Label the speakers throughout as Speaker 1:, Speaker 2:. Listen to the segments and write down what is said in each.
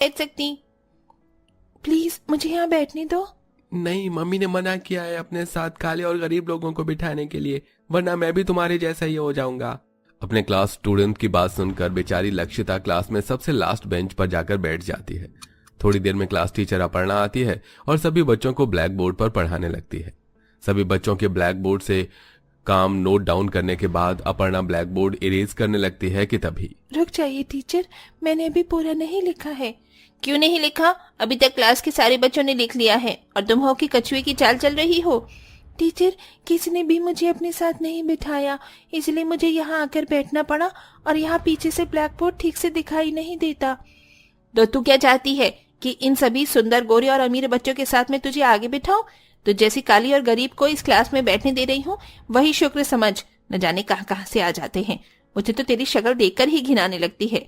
Speaker 1: बैठ सकती। प्लीज मुझे यहाँ बैठने दो।
Speaker 2: नहीं, मम्मी ने मना किया है अपने साथ काले और गरीब लोगों को बिठाने के लिए, वरना मैं भी तुम्हारे जैसा ही हो जाऊंगा। अपने क्लास स्टूडेंट की बात सुनकर बेचारी लक्षिता क्लास में सबसे लास्ट बेंच पर जाकर बैठ जाती है। थोड़ी देर में क्लास टीचर अपर्णा आती है और सभी बच्चों को ब्लैक बोर्ड पर पढ़ाने लगती है। सभी बच्चों के ब्लैक बोर्ड से काम नोट डाउन करने के बाद अपर्णा ब्लैक बोर्ड इरेज करने लगती है कि तभी
Speaker 1: रुक जाइए टीचर, मैंने अभी पूरा नहीं लिखा है। क्यों नहीं लिखा? अभी तक क्लास के सारे बच्चों ने लिख लिया है और तुम हो कि कछुए की चाल चल रही हो। टीचर, किसी ने भी मुझे अपने साथ नहीं बिठाया, इसलिए मुझे यहाँ आकर बैठना पड़ा और यहाँ पीछे से ब्लैक बोर्ड ठीक से दिखाई नहीं देता। तो तू क्या चाहती है कि इन सभी सुंदर गोरे और अमीर बच्चों के साथ में तुझे आगे बिठाऊं? तो जैसी काली और गरीब को इस क्लास में बैठने दे रही हूँ वही शुक्र समझ, न जाने कहाँ कहाँ से आ जाते हैं। मुझे तो तेरी शक्ल देखकर ही घिनाने लगती है।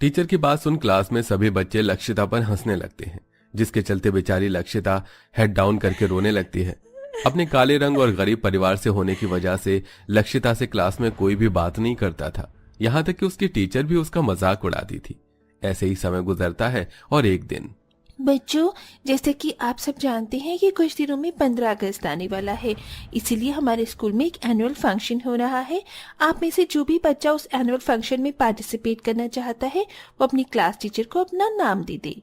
Speaker 2: टीचर की बात सुन क्लास में सभी बच्चे लक्षिता पर हंसने लगते हैं, जिसके चलते बेचारी लक्षिता हेड डाउन करके रोने लगती है। अपने काले रंग और गरीब परिवार से होने की वजह से लक्षिता से क्लास में कोई भी बात नहीं करता था, यहाँ तक कि उसकी टीचर भी उसका मजाक उड़ाती थी। ऐसे ही समय गुजरता है और एक दिन
Speaker 1: बच्चों, जैसे कि आप सब जानते हैं कि कुछ दिनों में 15 अगस्त आने वाला है, इसीलिए हमारे स्कूल में एक एनुअल फंक्शन हो रहा है। आप में से जो भी बच्चा उस एनुअल फंक्शन में पार्टिसिपेट करना चाहता है वो अपनी क्लास टीचर को अपना नाम दे दे।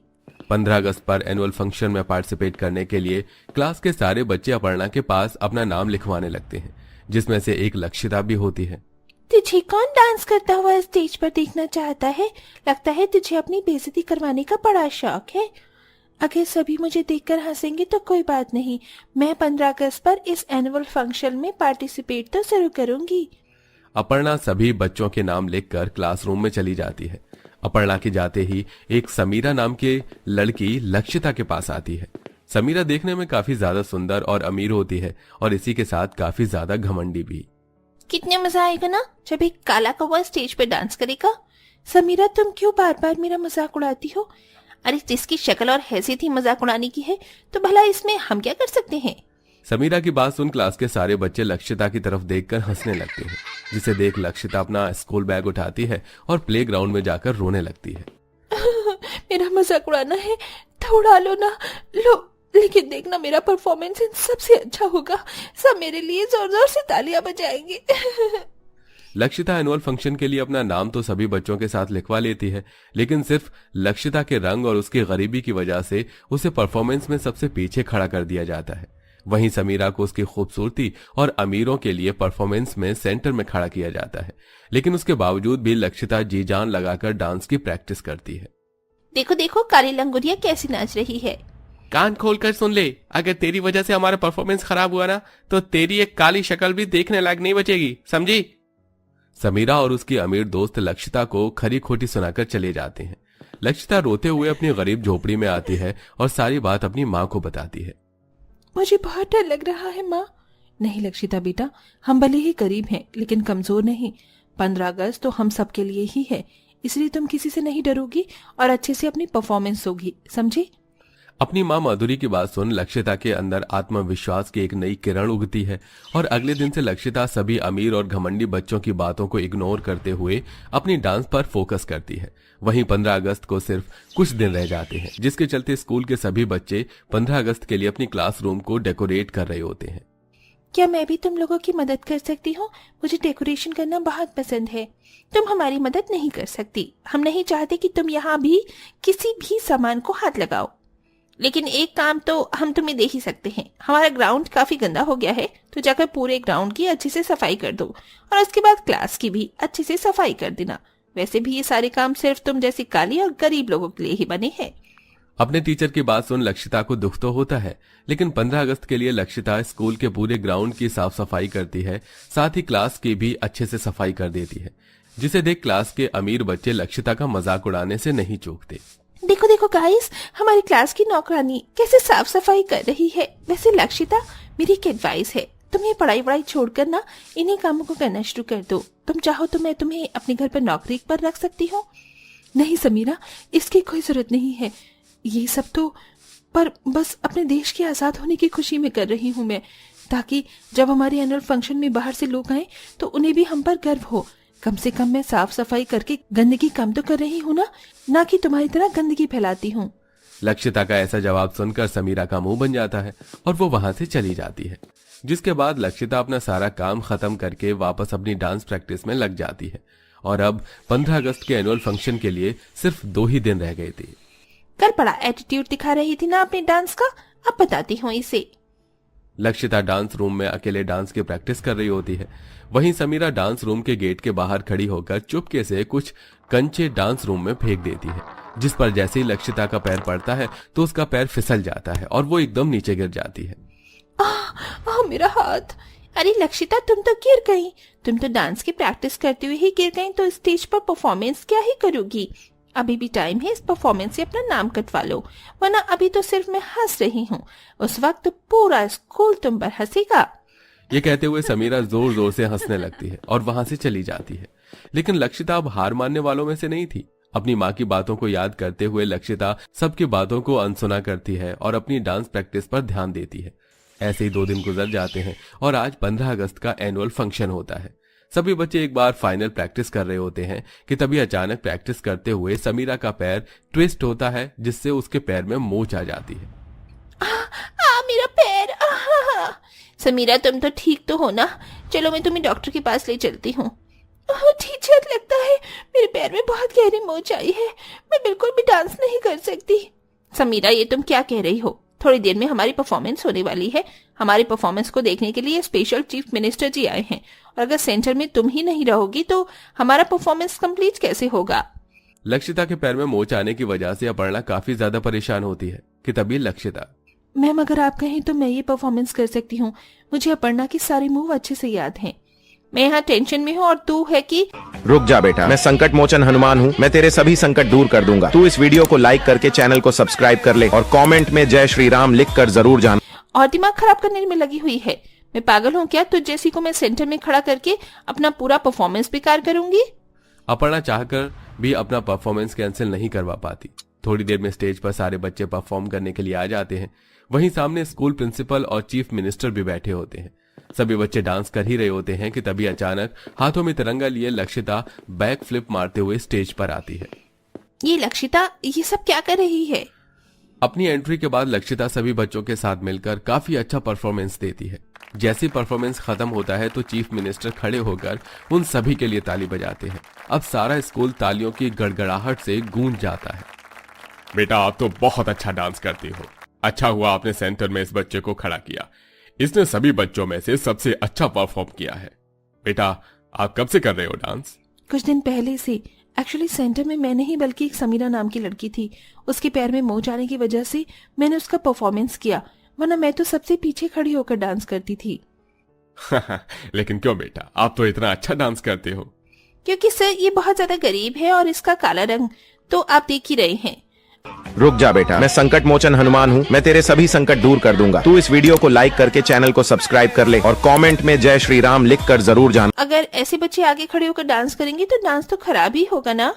Speaker 2: 15 अगस्त पर एनुअल फंक्शन में पार्टिसिपेट करने के लिए क्लास के सारे बच्चे अपर्णा के पास अपना नाम लिखवाने लगते हैं, जिसमें से एक लक्षिता भी होती है।
Speaker 1: तुझे कौन डांस करता हुआ स्टेज पर देखना चाहता है? लगता है तुझे अपनी बेइज्जती करवाने का बड़ा शौक है। अगर सभी मुझे देखकर हंसेंगे तो कोई बात नहीं, मैं 15 अगस्त पर इस एनुअल फंक्शन में पार्टिसिपेट तो जरूर करूंगी।
Speaker 2: अपर्णा सभी बच्चों के नाम लिखकर क्लासरूम में चली जाती है। अपर्णा के जाते ही एक समीरा नाम की लड़की लक्षिता के पास आती है। समीरा देखने में काफी ज्यादा सुंदर और अमीर होती है और इसी के साथ काफी ज्यादा घमंडी भी।
Speaker 1: कितने मजा आएगा ना जब एक काला कौवा स्टेज पे डांस करेगा। समीरा, तुम क्यों बार बार मेरा मजाक उड़ाती हो? अरे जिसकी शक्ल और हैसियत ही मजाक उड़ाने की है तो भला इसमें हम क्या कर सकते हैं?
Speaker 2: समीरा की बात सुन क्लास के सारे बच्चे लक्षिता की तरफ देखकर हंसने लगते हैं, जिसे देख लक्षिता अपना स्कूल बैग उठाती है और प्लेग्राउंड में जाकर रोने लगती है।
Speaker 1: मेरा मजाक उड़ाना है तो उड़ा लो ना, लो, लेकिन देखना मेरा परफॉर्मेंस इन सबसे अच्छा होगा। सब मेरे लिए जोर जोर से तालियां बजाएंगे।
Speaker 2: लक्षिता एनुअल फंक्शन के लिए अपना नाम तो सभी बच्चों के साथ लिखवा लेती है, लेकिन सिर्फ लक्षिता के रंग और उसकी गरीबी की वजह से उसे परफॉर्मेंस में सबसे पीछे खड़ा कर दिया जाता है। वहीं समीरा को उसकी खूबसूरती और अमीरों के लिए परफॉर्मेंस में सेंटर में खड़ा किया जाता है, लेकिन उसके बावजूद भी लक्षिता जी जान लगाकर डांस की प्रैक्टिस करती है।
Speaker 1: देखो देखो काली लंगुरिया कैसी नाच रही है।
Speaker 2: कान खोलकर सुन ले, अगर तेरी वजह से हमारा परफॉर्मेंस खराब हुआ ना तो तेरी एक काली शक्ल भी देखने लायक नहीं बचेगी, समझी? समीरा और उसकी अमीर दोस्त लक्षिता को खरी खोटी सुनाकर चले जाते हैं। लक्षिता रोते हुए अपनी गरीब झोपड़ी में आती है और सारी बात अपनी माँ को बताती है।
Speaker 1: मुझे बहुत डर लग रहा है माँ। नहीं लक्षिता बेटा, हम भले ही गरीब हैं लेकिन कमजोर नहीं। 15 अगस्त तो हम सबके लिए ही है, इसलिए तुम किसी से नहीं डरोगी और अच्छे से अपनी परफॉर्मेंस होगी, समझी?
Speaker 2: अपनी माँ माधुरी की बात सुन लक्षिता के अंदर आत्मविश्वास की एक नई किरण उगती है और अगले दिन से लक्षिता सभी अमीर और घमंडी बच्चों की बातों को इग्नोर करते हुए अपनी डांस पर फोकस करती है। वहीं 15 अगस्त को सिर्फ कुछ दिन रह जाते हैं, जिसके चलते स्कूल के सभी बच्चे 15 अगस्त के लिए अपनी क्लासरूम को डेकोरेट कर रहे होते हैं।
Speaker 1: क्या मैं भी तुम लोगों की मदद कर सकती हूँ? मुझे डेकोरेशन करना बहुत पसंद है। तुम हमारी मदद नहीं कर सकती। हम नहीं चाहते कि तुम यहाँ भी किसी भी सामान को हाथ लगाओ, लेकिन एक काम तो हम तुम्हें दे ही सकते हैं। हमारा ग्राउंड काफी गंदा हो गया है, तो जाकर पूरे ग्राउंड की अच्छे से सफाई कर दो और उसके बाद क्लास की भी अच्छे से सफाई कर देना। वैसे भी ये सारे काम सिर्फ तुम जैसी काली और गरीब लोगों के लिए ही बने हैं।
Speaker 2: अपने टीचर की बात सुन लक्षिता को दुख तो होता है, लेकिन 15 अगस्त के लिए लक्षिता स्कूल के पूरे ग्राउंड की साफ सफाई करती है, साथ ही क्लास की भी अच्छे से सफाई कर देती है, जिसे देख क्लास के अमीर बच्चे लक्षिता का मजाक उड़ाने से नहीं चूकते।
Speaker 1: देखो देखो गाइस, हमारी क्लास की नौकरानी कैसे साफ सफाई कर रही है। वैसे लक्षिता, मेरी एक एडवाइस है, तुम ये पढ़ाई वढ़ाई छोड़कर ना इन्हीं कामों को करना शुरू कर दो। तुम चाहो तो मैं तुम्हें अपने घर पर नौकरी पर रख सकती हूँ। नहीं समीरा, इसकी कोई जरूरत नहीं है। ये सब तो पर बस अपने देश के आजाद होने की खुशी में कर रही हूँ मैं, ताकि जब हमारे एनुअल फंक्शन में बाहर से लोग आए तो उन्हें भी हम पर गर्व हो। कम से कम मैं साफ सफाई करके गंदगी कम तो कर रही हूँ ना कि तुम्हारी तरह गंदगी फैलाती हूँ।
Speaker 2: लक्षिता का ऐसा जवाब सुनकर समीरा का मुंह बन जाता है और वो वहां से चली जाती है। जिसके बाद लक्षिता अपना सारा काम खत्म करके वापस अपनी डांस प्रैक्टिस में लग जाती है और अब 15 अगस्त के एनुअल फंक्शन के लिए सिर्फ 2 ही दिन रह गए थे।
Speaker 1: कल बड़ा एटीट्यूड दिखा रही थी ना अपने डांस का, अब बताती हूँ इसे।
Speaker 2: लक्षिता डांस रूम में अकेले डांस की प्रैक्टिस कर रही होती है। वहीं समीरा डांस रूम के गेट के बाहर खड़ी होकर चुपके से कुछ कंचे डांस रूम में फेंक देती है, जिस पर जैसे ही लक्षिता का पैर पड़ता है तो उसका पैर फिसल जाता है और वो एकदम नीचे गिर जाती है।
Speaker 1: मेरा हाथ। अरे लक्षिता, तुम तो गिर गई। तुम तो डांस की प्रैक्टिस करते हुए ही गिर गई, तो स्टेज पर परफॉर्मेंस क्या ही करोगी। अभी भी टाइम है, इस परफॉर्मेंस से अपना नाम कटवा लो, वरना अभी तो सिर्फ मैं हंस रही हूँ, उस वक्त तो पूरा स्कूल तुम पर हंसेगा।
Speaker 2: ये कहते हुए समीरा जोर जोर से हंसने लगती है और वहां से चली जाती है। लेकिन लक्षिता अब हार मानने वालों में से नहीं थी। अपनी माँ की बातों को याद करते हुए लक्षिता सबकी बातों को अनसुना करती है और अपनी डांस प्रैक्टिस पर ध्यान देती है। ऐसे ही 2 दिन गुजर जाते हैं और आज 15 अगस्त का एनुअल फंक्शन होता है। सभी बच्चे एक बार फाइनल प्रैक्टिस कर रहे होते हैं कि तभी अचानक प्रैक्टिस करते हुए समीरा का पैर ट्विस्ट होता है, जिससे उसके पैर में मोच आ जाती है।
Speaker 1: मेरा पैर। समीरा, तुम तो ठीक तो हो ना? चलो मैं तुम्हें डॉक्टर के पास ले चलती हूँ। टीचर, लगता है मेरे पैर में बहुत गहरी मोच आई है, मैं बिल्कुल भी डांस नहीं कर सकती। समीरा, ये तुम क्या कह रही हो? थोड़ी देर में हमारी परफॉर्मेंस होने वाली है। हमारी परफॉर्मेंस को देखने के लिए स्पेशल चीफ मिनिस्टर जी आए हैं, और अगर सेंटर में तुम ही नहीं रहोगी तो हमारा परफॉर्मेंस कंप्लीट कैसे होगा?
Speaker 2: लक्षिता के पैर में मोच आने की वजह से अपर्णा काफी ज्यादा परेशान होती है कि तभी लक्षिता,
Speaker 1: मैम अगर आप कहें तो मैं ये परफॉर्मेंस कर सकती हूँ, मुझे अपर्णा की सारी मूव अच्छे से याद है। मैं यहाँ टेंशन में हूँ और तू है कि
Speaker 3: रुक जा बेटा, मैं संकट मोचन हनुमान हूँ, मैं तेरे सभी संकट दूर कर दूंगा। तू इस वीडियो को लाइक करके चैनल को सब्सक्राइब कर ले और कमेंट में जय श्री राम लिख कर जरूर जाना।
Speaker 1: और दिमाग खराब करने में लगी हुई है। मैं पागल हूँ क्या? तुझ जैसी को मैं सेंटर में खड़ा करके अपना पूरा परफॉर्मेंस बेकार करूंगी?
Speaker 2: अपर्णा चाहकर भी अपना परफॉर्मेंस कैंसिल नहीं करवा पाती। थोड़ी देर में स्टेज पर सारे बच्चे परफॉर्म करने के लिए आ जाते हैं। वहीं सामने स्कूल प्रिंसिपल और चीफ मिनिस्टर भी बैठे होते हैं। सभी बच्चे डांस कर ही रहे होते हैं कि तभी अचानक हाथों में तिरंगा लिए लक्षिता बैक फ्लिप मारते हुए स्टेज पर आती है।
Speaker 1: ये लक्षिता, ये सब क्या कर रही है?
Speaker 2: अपनी एंट्री के बाद लक्षिता सभी बच्चों के साथ मिलकर काफी अच्छा परफॉर्मेंस देती है। जैसे परफॉर्मेंस खत्म होता है तो चीफ मिनिस्टर खड़े होकर उन सभी के लिए ताली बजाते हैं। अब सारा स्कूल तालियों की गड़गड़ाहट से गूंज जाता है।
Speaker 4: बेटा, आप तो बहुत अच्छा डांस करती हो। अच्छा हुआ आपने सेंटर में इस बच्चे को खड़ा किया, इसने सभी बच्चों में से सबसे अच्छा परफॉर्म किया है। बेटा, आप कब से कर रहे हो डांस?
Speaker 1: कुछ दिन पहले से। एक्चुअली सेंटर में मैं नहीं बल्कि एक समीरा नाम की लड़की थी, उसके पैर में मोच आने की वजह से मैंने उसका परफॉर्मेंस किया, वरना मैं तो सबसे पीछे खड़ी होकर डांस करती थी।
Speaker 4: लेकिन क्यों बेटा, आप तो इतना अच्छा डांस करते हो।
Speaker 1: क्योंकि सर ये बहुत ज्यादा गरीब है और इसका काला रंग तो आप देख ही रहे हैं।
Speaker 3: रुक जा बेटा, मैं संकट मोचन हनुमान हूँ, मैं तेरे सभी संकट दूर कर दूंगा। तू इस वीडियो को लाइक करके चैनल को सब्सक्राइब कर ले और कमेंट में जय श्री राम लिख कर जरूर जाना।
Speaker 1: अगर ऐसे बच्चे आगे खड़े होकर डांस करेंगे तो डांस तो खराब ही होगा ना?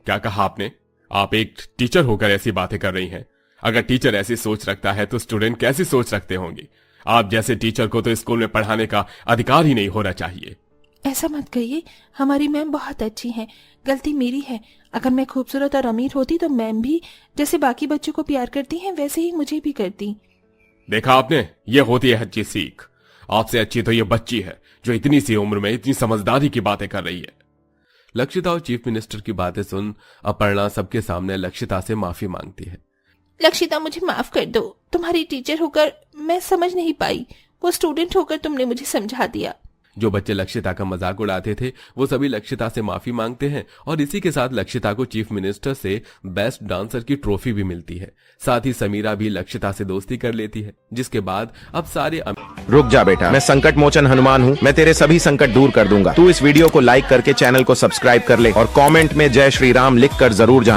Speaker 4: क्या कहा आपने? आप एक टीचर होकर ऐसी बातें कर रही हैं। अगर टीचर ऐसी सोच रखता है तो स्टूडेंट कैसी सोच रखते होंगे? आप जैसे टीचर को तो स्कूल में पढ़ाने का अधिकार ही नहीं होना चाहिए।
Speaker 1: ऐसा मत कहिए, हमारी मैम बहुत अच्छी हैं, गलती मेरी है। अगर मैं खूबसूरत और अमीर होती तो मैम भी जैसे बाकी बच्चों को प्यार करती हैं वैसे ही मुझे भी करती।
Speaker 4: देखा आपने, ये होती है अच्छी सीख। आपसे अच्छी तो ये बच्ची है जो इतनी सी उम्र में इतनी समझदारी की बातें कर रही है।
Speaker 2: लक्षिता और चीफ मिनिस्टर की बातें सुन अपर्णा सबके सामने लक्षिता से माफी मांगती है।
Speaker 1: लक्षिता, मुझे माफ कर दो, तुम्हारी टीचर होकर मैं समझ नहीं पाई, वो स्टूडेंट होकर तुमने मुझे समझा दिया।
Speaker 2: जो बच्चे लक्षिता का मजाक उड़ाते थे वो सभी लक्षिता से माफी मांगते हैं और इसी के साथ लक्षिता को चीफ मिनिस्टर से बेस्ट डांसर की ट्रॉफी भी मिलती है। साथ ही समीरा भी लक्षिता से दोस्ती कर लेती है, जिसके बाद अब सारे
Speaker 3: रुक जा बेटा, मैं संकट मोचन हनुमान हूँ, मैं तेरे सभी संकट दूर कर दूंगा। तू इस वीडियो को लाइक करके चैनल को सब्सक्राइब कर ले और कमेंट में जय श्री राम लिख कर जरूर जाना।